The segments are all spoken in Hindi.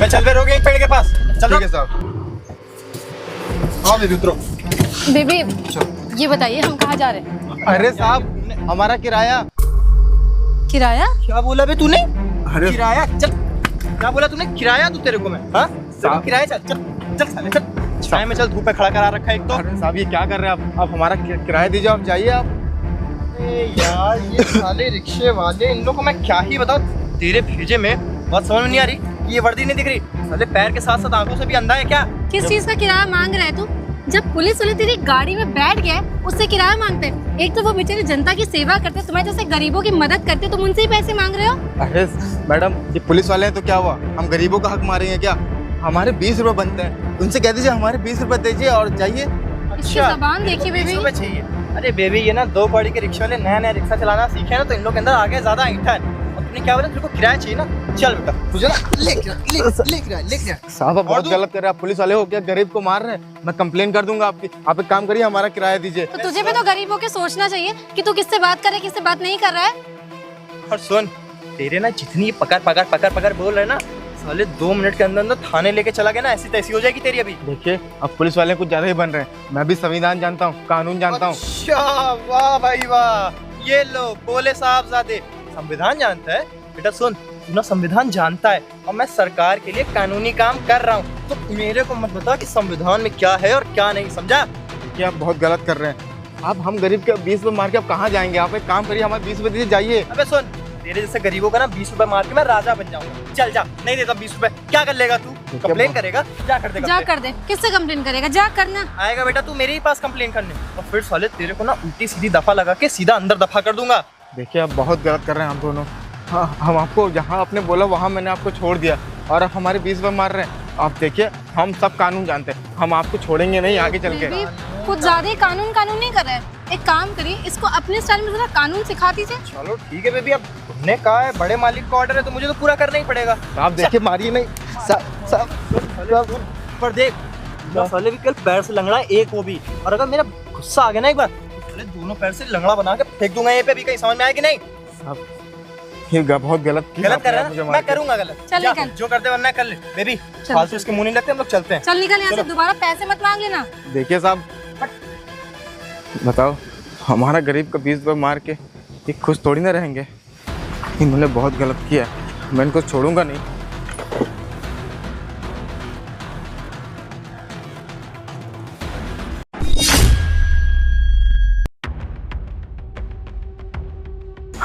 मैं चल रहे एक पेड़ के पास। चल ठीक है साहब। आओ बेबी उतरो। बेबी ये बताइए हम कहाँ जा रहे हैं? अरे साहब हमारा किराया। किराया? क्या बोला बे तूने? अरे किराया? चल, क्या बोला तूने? किराया तू तेरे को मैं? हाँ साहब। किराया? चल चल चल साले चल। छाए में चल, धूप में खड़ा करा रखा है एक तो। अरे साहब ये क्या कर रहे हैं आप हमारा किराया दीजिए, आप जाइए आप। अरे यार ये साले रिक्शे वाले, इन लोगों को मैं क्या ही बताऊं। तेरे भेजे में बात समझ में नहीं आ रही। ये वर्दी नहीं दिख रही, साले पैर के साथ साथ आंखों से भी अंधा है क्या? किस चीज का किराया मांग रहा है तू? जब पुलिस वाले तेरी गाड़ी में बैठ गए उससे किराया मांगते हैं। एक तो वो बेचारे जनता की सेवा करते, तुम्हें जैसे गरीबों की मदद करते, तुम उनसे ही पैसे मांग रहे हो। अरे मैडम ये पुलिस वाले हैं तो क्या हुआ, हम गरीबों का हक मारेंगे क्या? हमारे 20 रुपए बनते हैं, उनसे कह दीजिए हमारे 20 रुपए दीजिए और जाइए। इसकी जबान देखिए बेबी। 20 रुपए चाहिए? अरे बेबी ये ना दो कौड़ी के रिक्शे वाले नया नया रिक्शा चलाना सीखे ना, तो इन लोग के अंदर आगे ज्यादा ऐठा है। और तुमने क्या बोला, तेरे को किराया चाहिए ना? चल बेटा तुझे ना ले साहब आप बहुत गलत कर रहे हैं, आप पुलिस वाले हो क्या, गरीब को मार रहे हैं। मैं कंप्लेन कर दूंगा आपकी। आप एक काम करिए हमारा किराया दीजिए। तो तुझे भी तो गरीबों के सोचना चाहिए कि तू किससे बात करे किससे बात नहीं कर रहा है। और सुन, तेरे ना जितनी पकड़ बोल रहे ना, साले 2 मिनट के अंदर अंदर थाने लेके चला गया ना, ऐसी तैसी हो जाएगी तेरी अभी। देखिए अब पुलिस वाले कुछ ज्यादा ही बन रहे हैं। मैं भी संविधान जानता हूँ, कानून जानता हूँ। अच्छा वाह भाई वाह, ये लो बोले साहबजादे, संविधान जानता है। बेटा सुन, तू ना संविधान जानता है और मैं सरकार के लिए कानूनी काम कर रहा हूँ, तो मेरे को मत बता कि संविधान में क्या है और क्या नहीं, समझा? देखिए आप बहुत गलत कर रहे हैं। आप हम गरीब के 20 रुपए मार के आप कहाँ जाएंगे? आप एक काम करिए हमारे 20 रुपए दीजिए, जाइए। अबे सुन, तेरे जैसे गरीबों का ना 20 रुपए मार के मैं राजा बन जाऊंगा। चल जा, नहीं देता 20 रुपए, क्या कर लेगा तू? कंप्लेन करेगा? जा कर देगा। जा कर दे। किससे कंप्लेन करेगा? जा करना। आएगा बेटा तू मेरे ही पास कंप्लेन करने, और फिर साले तेरे को ना उल्टी सीधी दफा लगा के सीधा अंदर दफा कर दूंगा। देखिए आप बहुत गलत कर रहे हैं हम दोनों। हाँ हम आपको जहाँ आपने बोला वहाँ मैंने आपको छोड़ दिया और आप हमारे 20 रुपए मार रहे हैं। आप देखिए हम सब कानून जानते हैं, हम आपको छोड़ेंगे नहीं आगे चल के। बेबी कुछ ज्यादा ही कानून नहीं कर रहा है। एक काम करिए, इसको अपने स्टाइल में जरा कानून सिखा दीजिए। चलो ठीक है बेबी, अब तुमने कहा है, बड़े मालिक का ऑर्डर है तो मुझे तो पूरा करना ही पड़ेगा। आप देखिए मारिए नहीं। सब पर देख साले भी कल पैर से लंगड़ा है एक, वो भी। और अगर मेरा गुस्सा आ गया ना एक बार, तो साले दोनों पैर से लंगड़ा बना के फेंक दूंगा ये पे भी, कहीं समझ में आएगी नहीं? आप ये बहुत गलत कर रहा है, मैं करूंगा गलत। चल जा, निकल। जो करते वरना कर ले बेबी, फालतू इसके मुंह नहीं लगते, हम लोग चलते हैं। चल निकल यहाँ से, दोबारा पैसे मत मांग लेना। देखिए साहब बताओ, हमारा गरीब का 20 रुपए मार के ये खुश थोड़ी ना रहेंगे। इन्होंने बहुत गलत किया, मैं इनको छोड़ूंगा नहीं।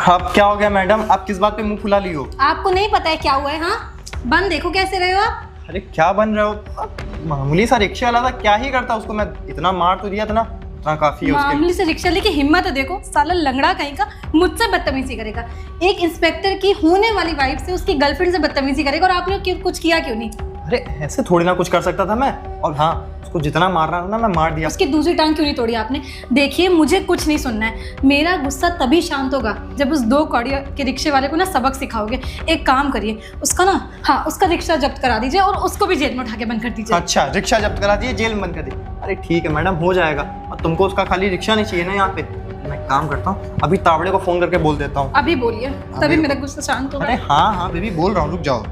अब क्या हो गया मैडम, आप किस बात पे मुंह फुला ली हो? आपको नहीं पता है क्या हुआ है? हाँ बन देखो कैसे रहे हो आप। अरे क्या बन रहे हो? मामूली सा रिक्शा वाला था, क्या ही करता, उसको मैं इतना मार तो दिया था ना, इतना काफी है उसके लिए। मामूली से रिक्शा लेके हिम्मत है देखो, साला लंगड़ा कहीं का मुझसे बदतमीजी करेगा। एक इंस्पेक्टर की होने वाली वाइफ से उसकी गर्लफ्रेंड से बदतमीजी करेगा, और आपने कुछ किया क्यों नहीं? अरे ऐसे थोड़ी ना कुछ कर सकता था मैं। और हाँ, उसको जितना मारना था ना मैं मार दिया। उसकी दूसरी टांग क्यों नहीं तोड़ी आपने? देखिए मुझे कुछ नहीं सुनना है, मेरा गुस्सा तभी शांत होगा जब उस 2 कौड़ी के रिक्शे वाले को ना सबक सिखाओगे। एक काम करिए, उसका ना हाँ उसका रिक्शा जब्त करा दीजिए और उसको भी जेल में उठा के बंद कर दीजिए। अच्छा रिक्शा जब्त करा दिए, जेल में बंद कर दिए? अरे ठीक है मैडम, हो जाएगा। और तुमको उसका खाली रिक्शा नहीं चाहिए ना यहाँ पे? मैं काम करता हूँ, अभी तावड़े को फोन करके बोल देता हूँ। अभी बोलिए, तभी मेरा गुस्सा शांत होगा। अरे हाँ बेबी बोल रहा हूँ, रुक जाओ।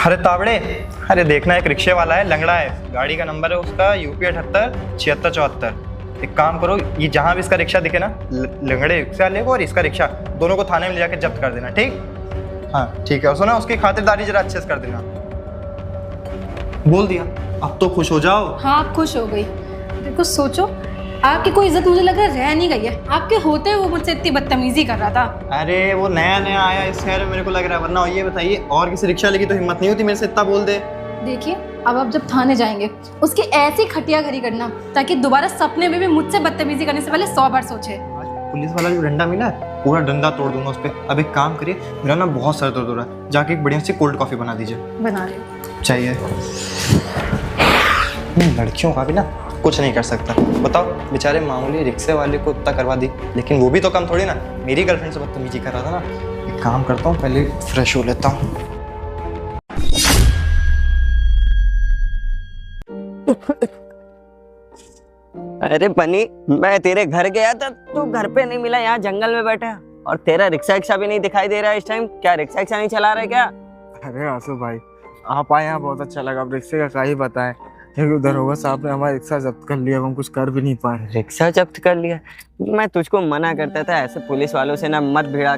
अरे तावड़े, अरे देखना एक रिक्शे वाला है, लंगड़ा है, गाड़ी का नंबर है उसका UP 78 76 74। एक काम करो, ये जहाँ भी इसका रिक्शा दिखे ना, लंगड़े रिक्शा ले और इसका रिक्शा, दोनों को थाने में ले जाके जब्त कर देना, ठीक? हाँ ठीक है, सुना उसकी खातिरदारी जरा अच्छे से कर देना। बोल दिया, अब तो खुश हो जाओ। हाँ खुश हो गई। देखो सोचो, आपकी कोई इज्जत मुझे लग रहा है रह नहीं गई है। आपके होते वो मुझसे इतनी बदतमीजी कर रहा था। अरे वो नया नया आया इस शहर में, मेरे को लग रहा है, वरना ये बताइए और किसी रिक्शा लेगी तो हिम्मत नहीं होती मेरे से इतना बोल दे। देखिए अब आप जब थाने जाएंगे उसकी ऐसी खटिया खड़ी करना ताकि दोबारा सपने में भी मुझसे बदतमीजी करने से पहले 100 बार सोचे। पुलिस वाला जो डंडा मिला है पूरा डंडा तोड़ दूंगा उस पर। अब एक काम करिए, मेरा ना बहुत सर दर्द हो रहा है, जाके एक बढ़िया सी कोल्ड कॉफी बना दीजिए। बना रहे चाहिए। लड़कियों का भी ना कुछ नहीं कर सकता। बताओ, बेचारे मामूली रिक्शे वाले को इतना करवा दी, लेकिन वो भी तो कम थोड़ी ना, मेरी गर्लफ्रेंड से बदतमीजी कर रहा था ना। एक काम करता हूँ, पहले फ्रेश हो लेता हूँ। अरे बनी, मैं तेरे घर गया था, तू घर पे नहीं मिला, यहाँ जंगल में बैठा, और तेरा रिक्शा भी नहीं दिखाई दे रहा है इस टाइम। क्या रिक्शा नहीं चला रहा है क्या? अरे आंसू भाई, आप आए यहाँ बहुत अच्छा लगा। अब रिक्शे का ही बताएं, क्योंकि दरोगा साहब ने हमारा रिक्शा जब्त कर लिया, अब हम कुछ कर भी नहीं पाए। रिक्शा जब्त कर लिया? मैं तुझको मना करता था ऐसे पुलिस वालों से ना मत भिड़ा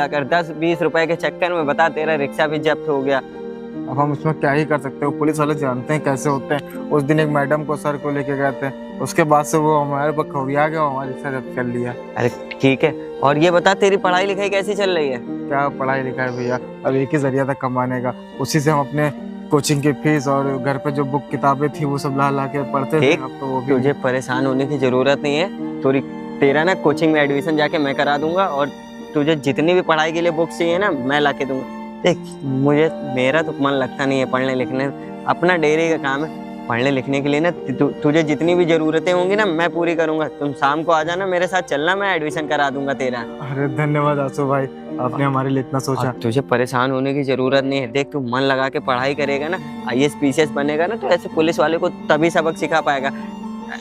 कर 10-20 रुपए के चक्कर में बता तेरा रिक्शा भी जब्त हो गया। अब हम उसमें क्या ही कर सकते हो, पुलिस वाले जानते हैं कैसे होते हैं। उस दिन एक मैडम को सर को लेके गए थे, उसके बाद से वो हमारे पर खौरिया गया, हमारा रिक्शा जब्त कर लिया। अरे ठीक है, और ये बता तेरी पढ़ाई लिखाई कैसी चल रही है? क्या पढ़ाई लिखाई भैया, अब एक ही जरिया था कमाने का, उसी से हम अपने कोचिंग की फीस और घर पे जो बुक किताबें थी वो सब ला के पढ़ते थे। ठीक, अब तो वो भी तुझे परेशान होने की जरूरत नहीं है। तेरा ना कोचिंग में एडमिशन जाके मैं करा दूंगा, और तुझे जितनी भी पढ़ाई के लिए बुक्स चाहिए ना मैं ला के दूंगा। देख मेरा तो मन लगता नहीं है पढ़ने लिखने, अपना डेयरी का काम है। पढ़ने लिखने के लिए ना तुझे जितनी भी जरूरतें होंगी ना मैं पूरी करूंगा। तुम शाम को आ जाना मेरे साथ, चलना, मैं एडमिशन करा दूंगा तेरा। अरे धन्यवाद आंसू भाई, आपने हमारे लिए इतना सोचा। तुझे परेशान होने की जरूरत नहीं है। देख तू मन लगा के पढ़ाई करेगा ना, IAS PCS बनेगा ना, तो ऐसे पुलिस वाले को तभी सबक सिखा पाएगा।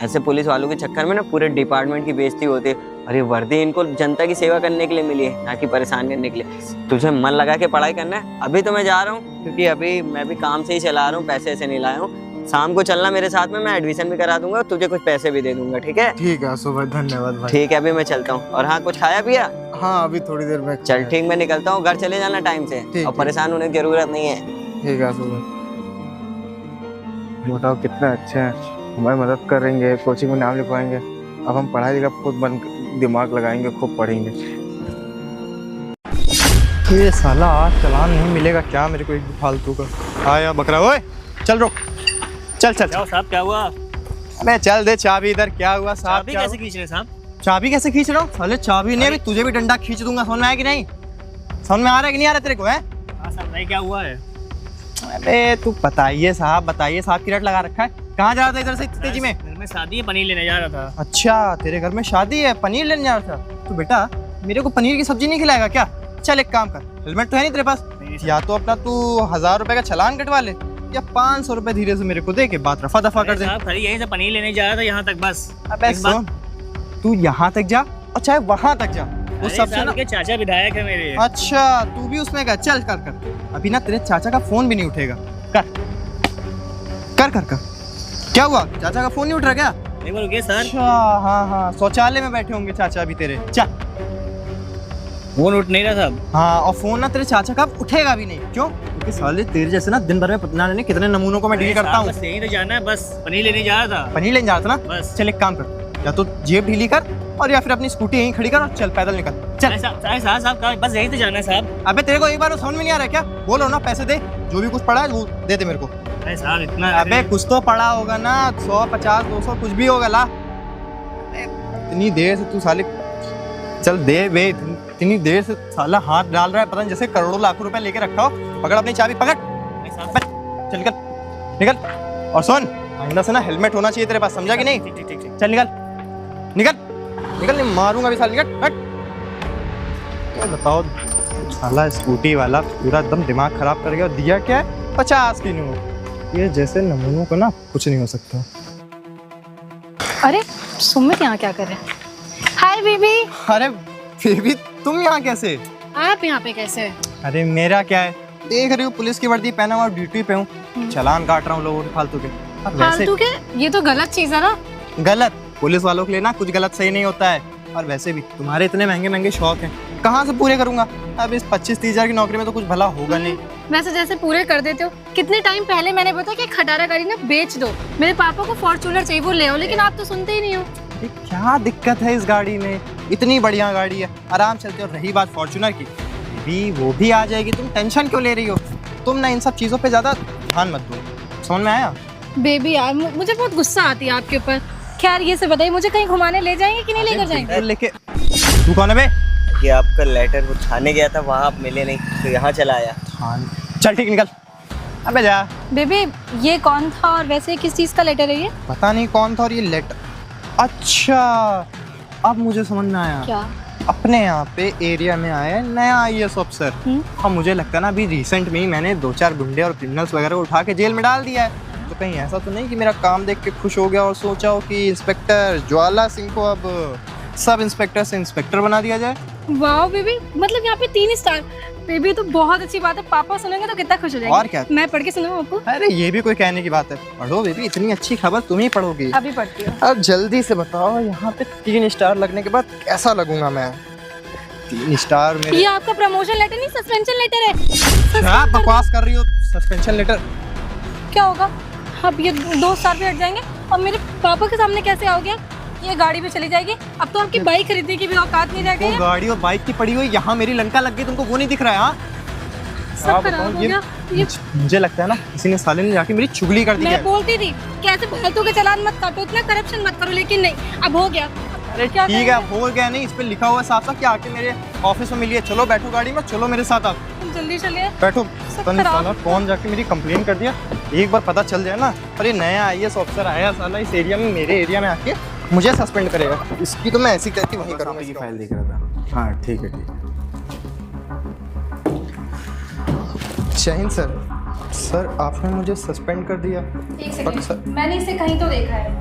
ऐसे पुलिस वालों के चक्कर में ना पूरे डिपार्टमेंट की बेइज्जती होती है, और ये वर्दी इनको जनता की सेवा करने के लिए मिली है, ना कि परेशान करने के लिए। तुझे मन लगा के पढ़ाई करना है। अभी तो मैं जा रहा हूँ, क्योंकि अभी मैं भी काम से ही चला रहा हूँ, पैसे ऐसे नहीं लाया हूँ। शाम को चलना मेरे साथ में, मैं एडमिशन भी करा दूंगा, तुझे कुछ पैसे भी दे दूंगा। ठीक है? ठीक है आंसू भाई, धन्यवाद भाई। ठीक है, अभी मैं चलता हूँ। और हाँ, कुछ खाया पिया? हाँ अभी थोड़ी देर में। चल ठीक, मैं निकलता हूँ, घर चले जाना टाइम से, और परेशान होने की जरूरत नहीं है। ठीक है आंसू भाई। बताओ कितने अच्छे हैं, हमारी मदद करेंगे, कोचिंग में नाम लिखवाएंगे। अब हम पढ़ाई लिखा खुद दिमाग लगाएंगे, खूब पढ़ेंगे। ये साला आज चलान नहीं मिलेगा क्या मेरे को एक भी फालतू का। आया बकरा, ओए चल रुक, चल चल चल। साहब क्या हुआ? अबे चल दे चाबी इधर। क्या हुआ साहब? चाबी कैसे खींच रहे हैं साहब? चाबी कैसे खींच रहा हूँ? साले चाबी नहीं, अभी तुझे भी डंडा खींच दूंगा। समझ में आया कि नहीं? समझ में आ रहा है कि नहीं आ रहा तेरे को? है हाँ साहब, नहीं क्या हुआ है? अरे तू बताइए साहब की रट लगा रखा है। कहाँ जा रहा था इधर से इतनी तेजी में? घर में शादी है, पनीर लेने जा रहा था। अच्छा तेरे घर में शादी है, पनीर लेने जा रहा था? तो बेटा मेरे को पनीर की सब्जी नहीं खिलाएगा क्या? चल एक काम कर, हेलमेट तो है नहीं तेरे पास, या तो अपना तू 1000 रुपए का चालान कटवा ले, या 500 रुपए धीरे से मेरे को दे के बात रफा दफा कर दे। साहब खाली यहीं से पनीर लेने जा रहा था, यहाँ तक बस। अबे सुन, तू यहाँ तक जा और चाहे वहां तक जा, वो सबसे ना। के चाचा विधायक है मेरे। अच्छा तू भी उसमें का? चल कर कर, अभी ना तेरे चाचा का फोन भी नहीं उठेगा। कर कर कर कर। क्या हुआ, चाचा का फोन नहीं उठ रहा क्या? एक बार रुकिए सर। अच्छा हाँ हाँ, शौचालय में बैठे होंगे चाचा अभी तेरे। चल, फोन उठ नहीं रहा साहब। हाँ, और फोन ना तेरे चाचा का उठेगा भी नहीं। क्यों? क्योंकि साले तेरे जैसे ना दिन भर में पता नहीं कितने नमूनों को मैं डील करता हूँ। बस यहीं तो जाना है, बस पनीर लेने जा रहा था। पनीर लेने जा रहा था ना? बस। चल एक काम कर, या तो जेब ढीली कर और या फिर अपनी स्कूटी यहीं खड़ी कर और चल पैदल निकल। चल साहब बस यहीं से जाना है साहब। अबे तेरे को एक बार समझ में नहीं आ रहा क्या? बोलो ना, पैसे दे, जो भी कुछ पड़ा है वो दे दे मेरे को। अरे साहब इतना। अबे कुछ तो पड़ा होगा ना, 100, 50, 200 कुछ भी होगा। ला, इतनी देर से तू साले, चल दे बे। इतनी देर से साला हाथ डाल रहा है, पता नहीं जैसे करोड़ों लाखों रुपए लेके रखा हो। पकड़ अपनी चाबी, पकड़। चल निकल निकल। और सुन, आइंदा से ना हेलमेट होना चाहिए तेरे पास, समझा कि नहीं? ठीक। चल निकल निकल निकल, नहीं मारूंगा अभी साल। निकल हट। क्या बताओ, साला स्कूटी वाला पूरा एकदम दिमाग खराब कर गया। और दिया क्या है? 50 की नोट। ये जैसे नमूनों को ना कुछ नहीं हो सकता। अरे सुमित यहाँ क्या कर रहे हैं? Hi baby. अरे बेबी तुम यहाँ कैसे? आप यहाँ पे कैसे? अरे मेरा क्या है, देख रही हूँ पुलिस की वर्दी पहना हुआ, ड्यूटी पे हूँ, चालान काट रहा हूँ लोगों के फालतू के। अब वैसे फालतू के? ये तो गलत चीज है ना। गलत? पुलिस वालों के लिए ना कुछ गलत सही नहीं होता है। और वैसे भी तुम्हारे इतने महंगे महंगे शौक हैं, कहाँ से पूरे करूंगा? अब इस 25-30 हजार की नौकरी में तो कुछ भला होगा नहीं। वैसे जैसे पूरे कर देते हो। कितने टाइम पहले मैंने बताया कि खटारा गाड़ी ना बेच दो, मेरे पापा को फॉर्च्यूनर चाहिए, वो ले आओ, लेकिन आप तो सुनते ही नहीं हो। क्या दिक्कत है इस गाड़ी में? इतनी बढ़िया गाड़ी है, आराम चलती है। और रही बात फॉर्च्यूनर की, भी वो भी आ जाएगी, तुम टेंशन क्यों ले रही हो? तुम ना इन सब चीजों पे ज्यादा ध्यान मत दो। समझ में आया? बेबी यार मुझे बहुत गुस्सा आती है आपके ऊपर। खैर ये से बताइए, मुझे कहीं घुमाने ले जाएंगे कि नहीं लेकर जाएंगे? लेके। तू कौन है बे? ये आपका लेटर वो थाने गया था, वहाँ आप मिले नहीं तो यहाँ चला आया। चल ठीक, निकल। अबे जा। बेबी ये कौन था, और वैसे किस चीज का लेटर है ये? पता नहीं कौन था, और ये लेटर। अच्छा अब मुझे समझ में आया। क्या? अपने यहाँ पे एरिया में आया है नया IAS अफसर। अब मुझे लगता है ना अभी रिसेंट में ही मैंने 2-4 गुंडे और क्रिमिनल्स वगैरह को उठा के जेल में डाल दिया है। तो कहीं ऐसा तो नहीं कि मेरा काम देख के खुश हो गया और सोचा हो कि इंस्पेक्टर ज्वाला सिंह को अब सब इंस्पेक्टर से इंस्पेक्टर बना दिया जाए? वाह बेबी, मतलब यहाँ पे 3 स्टार। बेबी तो बहुत अच्छी बात है, पापा सुनेंगे तो कितना खुश हो जाएंगे। और क्या? मैं पढ़ के सुनाऊं आपको? अरे ये भी कोई कहने की बात है, पढ़ो बेबी, इतनी अच्छी खबर तुम ही पढ़ोगी। अभी पढ़ती हूँ। अब जल्दी से बताओ, यहाँ पे 3 स्टार लगने के बाद कैसा लगूंगा मैं? 3 स्टार मेरे। ये आपका प्रमोशन लेटर नहीं, सस्पेंशन लेटर है। क्या बकवास कर रही हो? Suspension letter? क्या होगा? अब ये 2 स्टार पे हट जाएंगे और मेरे पापा के सामने कैसे आओगे? ये गाड़ी भी चली जाएगी। अब तो आपकी बाइक खरीदने की भी औकात नहीं रह गई वो है। गाड़ी और बाइक की पड़ी हुई, यहाँ मेरी लंका लग गई, तुमको वो नहीं दिख रहा है? हाँ? सब आप खराब बताओ, हो गया। ये मुझे लगता है ना किसी ने साले ने जाके मेरी चुगली कर दी मैं है। बोलती थी कैसे फालतू के चालान मत काटो, इतना करप्शन मत करो, लेकिन नहीं, अब हो गया। अरे क्या ठीक है, करेंगे? हो गया नहीं, इस पे लिखा हुआ है साफ साफ कि आके मेरे ऑफिस में मिलिए। चलो बैठो गाड़ी में, चलो मेरे साथ आप तुम जल्दी चलिए। बैठो। सब पता नहीं खराब साला कौन जाके मेरी कंप्लेन कर दिया। एक बार पता चल जाए ना, अरे नया IAS ऑफिसर आया साला इस एरिया में, मेरे एरिया में आके मुझे सस्पेंड करेगा। इसकी तो मैं ऐसी कहती वहीं करूँगा। की फाइल देख रहा था। हाँ ठीक है, ठीक है। जय हिंद सर। सर आपने मुझे सस्पेंड कर दिया। एक पर सर- सेकंड, मैंने इसे कहीं तो देखा है,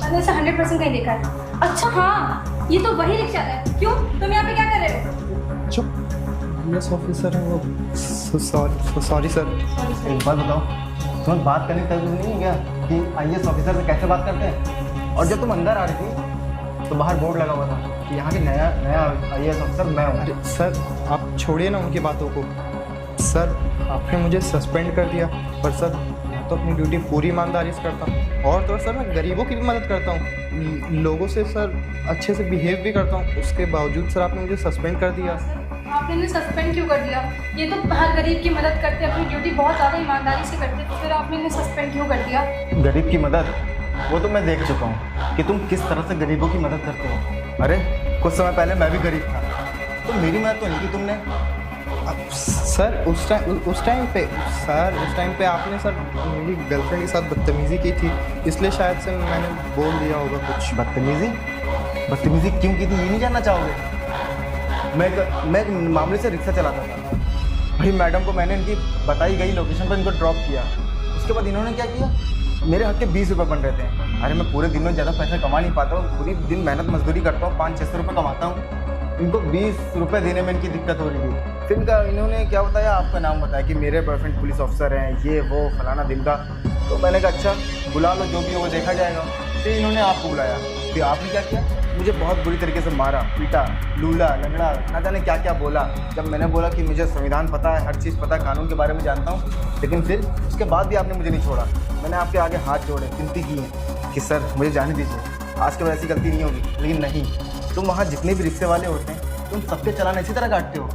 मैंने इसे 100% कहीं देखा है। अच्छा हाँ, ये तो वही रिक्शा है। क्यों, तुम यहाँ पे क्या कर रहे हो? चुप। IAS ऑफिसर है वो। Sorry sir. एक बात बताओ, तुम्हें बात करने का तरीका नहीं है क्या कि IAS ऑफिसर से कैसे बात करते हैं? और जब तुम अंदर आ रही थी तो बाहर बोर्ड लगा हुआ था कि यहाँ के नया IAS ऑफिसर मैं हूँ। अरे सर आप छोड़िए ना उनकी बातों को। सर आपने मुझे सस्पेंड कर दिया, पर सर मैं तो अपनी ड्यूटी पूरी ईमानदारी से करता हूँ। और तो सर मैं गरीबों की भी मदद करता हूँ, लोगों से सर अच्छे से बिहेव भी करता हूँ। उसके बावजूद सर आपने मुझे सस्पेंड कर दिया। आपने इन्हें सस्पेंड क्यों कर दिया? ये तो हर गरीब की मदद करते, अपनी ड्यूटी बहुत ज़्यादा ईमानदारी से करते, तो फिर आपने इन्हें सस्पेंड क्यों कर दिया? गरीब की मदद, वो तो मैं देख चुका हूँ कि तुम किस तरह से गरीबों की मदद करते हो। अरे कुछ समय पहले मैं भी गरीब था, तो मेरी मदद तो नहीं की तुमने। अब सर उस टाइम पे आपने सर मेरी गर्लफ्रेंड के साथ बदतमीज़ी की थी, इसलिए शायद से मैंने बोल दिया होगा कुछ। बदतमीजी क्यों की थी ये नहीं जानना चाहोगे? मैं एक मामले से रिक्शा चलाता था भाई, मैडम को मैंने इनकी बताई गई लोकेशन पर इनको ड्रॉप किया। उसके बाद इन्होंने क्या किया, मेरे हक के 20 रुपये बन रहे थे। अरे मैं पूरे दिन में ज़्यादा पैसा कमा नहीं पाता हूँ, पूरी दिन मेहनत मजदूरी करता हूँ, 500-600 रुपये कमाता हूँ। इनको 20 रुपये देने में इनकी दिक्कत हो रही थी। फिर इन्होंने क्या बताया, आपका नाम बताया कि मेरे बॉयफ्रेंड पुलिस ऑफिसर हैं, ये वो फलाना दिन का। तो मैंने कहा अच्छा बुला लो, जो भी होगा देखा जाएगा। फिर इन्होंने आपको बुलाया, फिर आपने क्या किया, मुझे बहुत बुरी तरीके से मारा, पीटा, लूला लंगड़ा, ना जाने क्या क्या बोला। जब मैंने बोला कि मुझे संविधान पता है, हर चीज़ पता है, कानून के बारे में जानता हूँ, लेकिन फिर उसके बाद भी आपने मुझे नहीं छोड़ा। मैंने आपके आगे हाथ जोड़े, विनती की है कि सर मुझे जाने दीजिए, आज के बाद ऐसी गलती नहीं होगी। लेकिन नहीं, तुम वहाँ जितने भी रिक्शे वाले होते हैं, तुम सबके चालान इसी तरह काटते हो।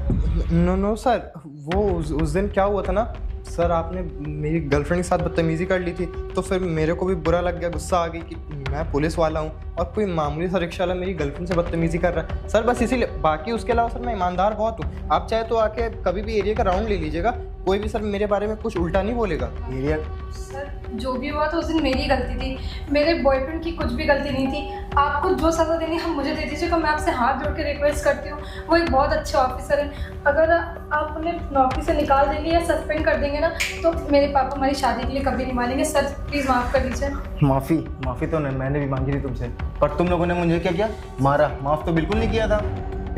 नो सर, वो उस दिन क्या हुआ था ना सर, आपने मेरी गर्लफ्रेंड के साथ बदतमीज़ी कर ली थी, तो फिर मेरे को भी बुरा लग गया, गुस्सा आ गई कि मैं पुलिस वाला हूँ और कोई मामूली सा रिक्शा वाला मेरी गर्लफ्रेंड से बदतमीज़ी कर रहा है सर, बस इसीलिए। बाकी उसके अलावा सर मैं ईमानदार बहुत हूँ। आप चाहे तो आके कभी भी एरिया का राउंड ले लीजिएगा, कोई भी सर मेरे बारे में कुछ उल्टा नहीं बोलेगा। एरिया सर जो भी हुआ तो उस दिन मेरी गलती थी, मेरे बॉयफ्रेंड की कुछ भी गलती नहीं थी। आपको जो सज़ा देनी है मुझे दे दीजिएगा, मैं आपसे हाथ जोड़ के रिक्वेस्ट करती हूँ। वो एक बहुत अच्छे ऑफिसर हैं, अगर आप उन्हें नौकरी से निकाल देंगे या सस्पेंड कर देंगे ना, तो मेरे पापा हमारी शादी के लिए कभी नहीं मानेंगे। सर प्लीज़ माफ़ कर दीजिए। माफ़ी तो नहीं, मैंने भी मांगी थी तुमसे, पर तुम लोगों ने मुझे क्या किया, मारा। माफ़ तो बिल्कुल नहीं किया था।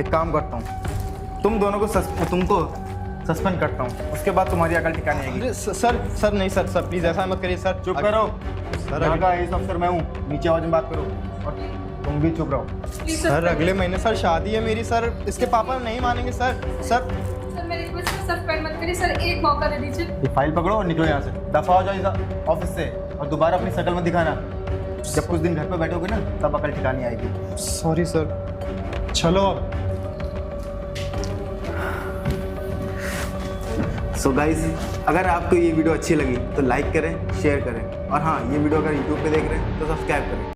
एक काम करता हूँ, तुम दोनों को तुमको सस्पेंड करता हूँ, उसके बाद तुम्हारी अकल ठिकाने आएगी। अरे सर नहीं सर प्लीज़ ऐसा मत करिए सर। चुप करो, सर यहाँ का IAS ऑफिसर मैं हूँ, नीचे आवाज में बात करो, और तुम भी चुप रहो। प्लीज़ सर अगले महीने सर शादी है मेरी सर, इसके पापा नहीं मानेंगे सर। सर मेरी रिक्वेस्ट है, सस्पेंड मत करिए सर, एक मौका दे दीजिए। ये फाइल पकड़ो और निकलो यहाँ से, दफा हो जाओ इस ऑफिस से, और दोबारा अपनी शक्ल मत दिखाना। जब कुछ दिन घर पे बैठोगे ना, तब अकल ठिकाने आएगी। सॉरी सर, चलो अब। सो गाइस, अगर आपको ये वीडियो अच्छी लगी तो लाइक करें, शेयर करें, और हाँ, ये वीडियो अगर यूट्यूब पे देख रहे हैं तो सब्सक्राइब करें।